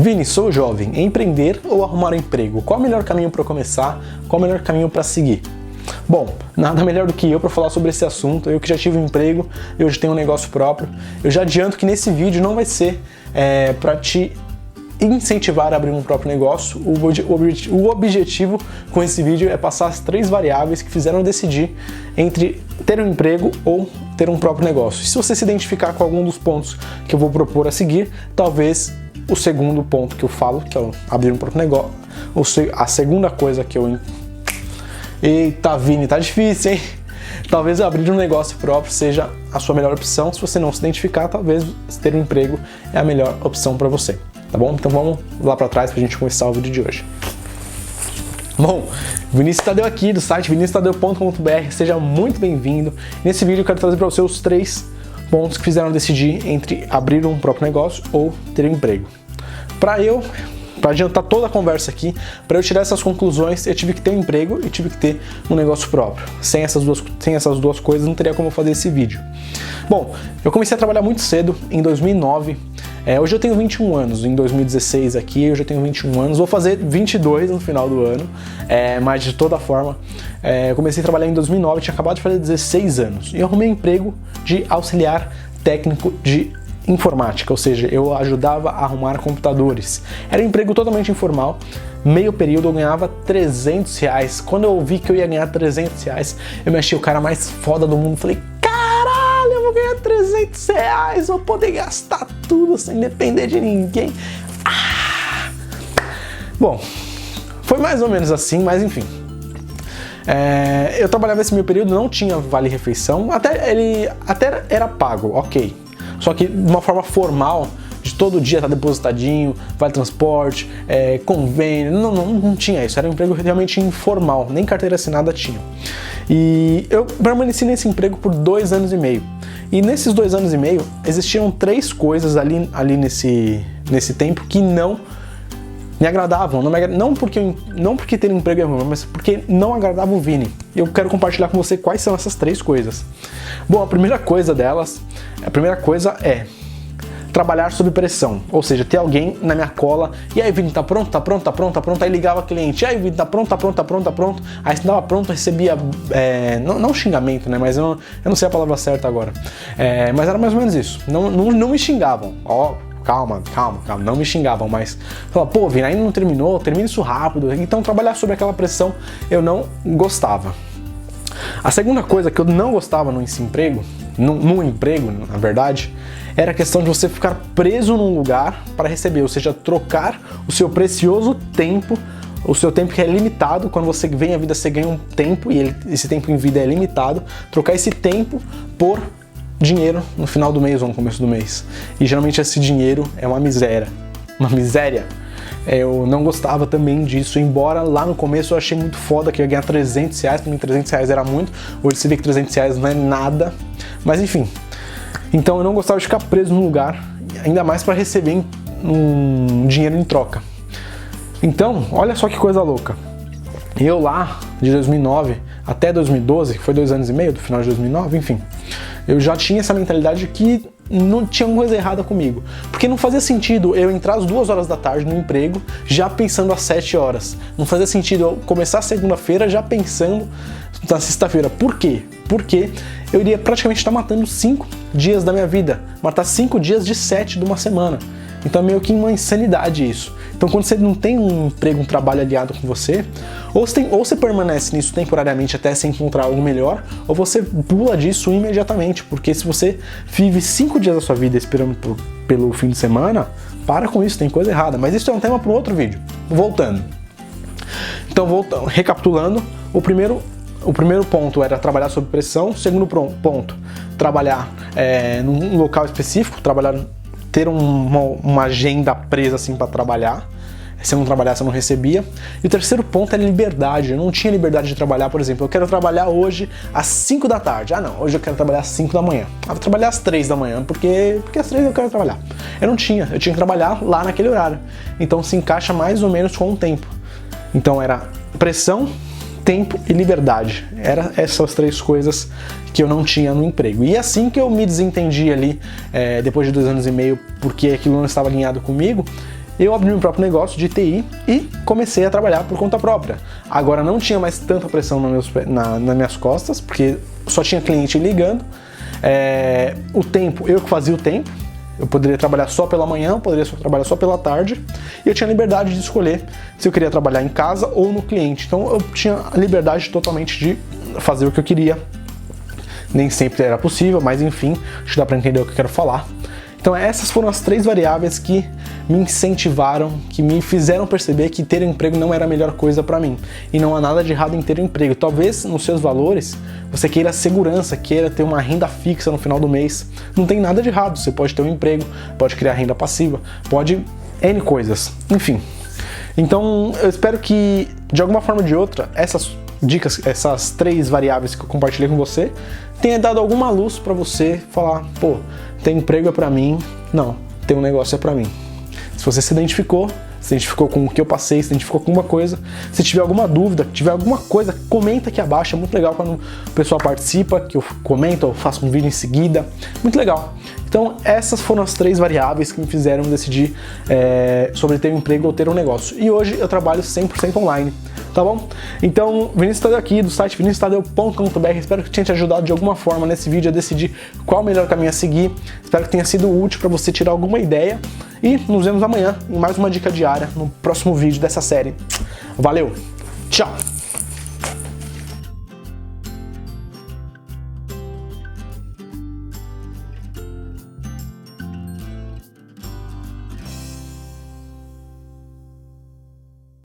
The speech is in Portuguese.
Vini, sou jovem, empreender ou arrumar um emprego? Qual é o melhor caminho para começar? Qual é o melhor caminho para seguir? Bom, nada melhor do que eu para falar sobre esse assunto. Eu que já tive um emprego e hoje tenho um negócio próprio. Eu já adianto que nesse vídeo não vai ser para te incentivar a abrir um próprio negócio. O objetivo com esse vídeo é passar as 3 variáveis que fizeram decidir entre ter um emprego ou ter um próprio negócio. Se você se identificar com algum dos pontos que eu vou propor a seguir, talvez o segundo ponto que eu falo, que é abrir um próprio negócio, a segunda coisa que eu... Eita, Vini, tá difícil, hein? Talvez abrir um negócio próprio seja a sua melhor opção. Se você não se identificar, talvez ter um emprego é a melhor opção para você, tá bom? Então vamos lá para trás pra gente começar o vídeo de hoje. Bom, Vinícius Tadeu aqui do site viniciustadeu.com.br, seja muito bem-vindo. Nesse vídeo eu quero trazer para você os 3 pontos que fizeram decidir entre abrir um próprio negócio ou ter um emprego. Para adiantar toda a conversa aqui, para eu tirar essas conclusões, eu tive que ter um emprego e tive que ter um negócio próprio. Sem essas duas coisas, não teria como fazer esse vídeo. Bom, eu comecei a trabalhar muito cedo, em 2009. Hoje eu tenho 21 anos, em 2016 aqui eu já tenho 21 anos, vou fazer 22 no final do ano, mas de toda forma, eu comecei a trabalhar em 2009, tinha acabado de fazer 16 anos, e eu arrumei um emprego de auxiliar técnico de informática, ou seja, eu ajudava a arrumar computadores. Era um emprego totalmente informal, meio período, eu ganhava R$300. Quando eu vi que eu ia ganhar R$300, eu me achei o cara mais foda do mundo, falei, caralho, eu vou ganhar R$300, vou poder gastar tudo sem depender de ninguém. Bom, foi mais ou menos assim, mas enfim. Eu trabalhava esse meio período, não tinha vale-refeição, até era pago, ok. Só que de uma forma formal, de todo dia tá depositadinho, vale transporte, convênio, não tinha isso, era um emprego realmente informal, nem carteira assinada tinha. E eu permaneci nesse emprego por 2 anos e meio. E nesses 2 anos e meio, existiam 3 coisas ali nesse tempo que não me agradavam, não porque ter um emprego é ruim, mas porque não agradava o Vini. Eu quero compartilhar com você quais são essas 3 coisas. Bom, a primeira coisa é trabalhar sob pressão, ou seja, ter alguém na minha cola, e aí, Vini, tá pronto, aí ligava a cliente, e aí, Vini, tá pronto, aí se dava pronto, eu recebia, não xingamento, né, mas eu não sei a palavra certa agora, mas era mais ou menos isso, não me xingavam, ó, calma, não me xingavam, mas falavam, pô, Vini, ainda não terminou, termina isso rápido. Então trabalhar sob aquela pressão eu não gostava. A segunda coisa que eu não gostava no emprego, na verdade, era a questão de você ficar preso num lugar para receber, ou seja, trocar o seu precioso tempo, o seu tempo que é limitado. Quando você vem à vida, você ganha um tempo, e esse tempo em vida é limitado, trocar esse tempo por dinheiro no final do mês ou no começo do mês. E geralmente esse dinheiro é uma miséria. Eu não gostava também disso, embora lá no começo eu achei muito foda que eu ia ganhar R$300, para mim R$300 era muito, hoje você vê que R$300 não é nada, mas enfim. Então eu não gostava de ficar preso num lugar, ainda mais para receber um dinheiro em troca. Então, olha só que coisa louca. Eu lá, de 2009 até 2012, que foi 2 anos e meio, do final de 2009, enfim, eu já tinha essa mentalidade que não tinha coisa errada comigo. Porque não fazia sentido eu entrar às 2 horas da tarde no emprego já pensando às 7 horas. Não fazia sentido eu começar a segunda-feira já pensando na sexta-feira. Por quê? Porque eu iria praticamente estar matando 5 dias da minha vida. Matar 5 dias de 7 de uma semana. Então é meio que uma insanidade isso. Então quando você não tem um emprego, um trabalho aliado com você, ou você permanece nisso temporariamente até se encontrar algo melhor, ou você pula disso imediatamente, porque se você vive 5 dias da sua vida esperando pelo fim de semana, para com isso, tem coisa errada. Mas isso é um tema para um outro vídeo. Voltando. Então, recapitulando, o primeiro ponto era trabalhar sob pressão, o segundo ponto, trabalhar num local específico, ter uma agenda presa assim para trabalhar. Se eu não trabalhasse, eu não recebia. E o terceiro ponto era liberdade. Eu não tinha liberdade de trabalhar, por exemplo, eu quero trabalhar hoje às 5 da tarde. Ah não, hoje eu quero trabalhar às 5 da manhã. Ah, vou trabalhar às 3 da manhã, porque às 3 eu quero trabalhar. Eu tinha que trabalhar lá naquele horário. Então se encaixa mais ou menos com o tempo. Então era pressão, tempo e liberdade. Eram essas 3 coisas que eu não tinha no emprego. E assim que eu me desentendi ali, depois de 2 anos e meio, porque aquilo não estava alinhado comigo, eu abri meu próprio negócio de TI e comecei a trabalhar por conta própria. Agora não tinha mais tanta pressão nas minhas costas, porque só tinha cliente ligando. O tempo, eu que fazia o tempo. Eu poderia trabalhar só pela manhã, poderia trabalhar só pela tarde, e eu tinha liberdade de escolher se eu queria trabalhar em casa ou no cliente. Então eu tinha a liberdade totalmente de fazer o que eu queria. Nem sempre era possível, mas enfim, acho que dá para entender o que eu quero falar. Então essas foram as 3 variáveis que me incentivaram, que me fizeram perceber que ter um emprego não era a melhor coisa para mim. E não há nada de errado em ter um emprego. Talvez nos seus valores você queira segurança, queira ter uma renda fixa no final do mês. Não tem nada de errado, você pode ter um emprego, pode criar renda passiva, pode N coisas, enfim. Então eu espero que de alguma forma ou de outra, essas dicas, essas 3 variáveis que eu compartilhei com você, tenha dado alguma luz para você falar, pô, ter emprego é pra mim, não, ter um negócio é pra mim. Se você se identificou com o que eu passei, se identificou com alguma coisa, se tiver alguma dúvida, tiver alguma coisa, comenta aqui abaixo, é muito legal quando o pessoal participa, que eu comento, eu faço um vídeo em seguida, muito legal. Então essas foram as 3 variáveis que me fizeram decidir sobre ter um emprego ou ter um negócio. E hoje eu trabalho 100% online, tá bom? Então, Vinícius Tadeu aqui, do site viniciustadeu.com.br, espero que tenha te ajudado de alguma forma nesse vídeo a decidir qual o melhor caminho a seguir, espero que tenha sido útil para você tirar alguma ideia, e nos vemos amanhã em mais uma dica diária no próximo vídeo dessa série. Valeu, tchau!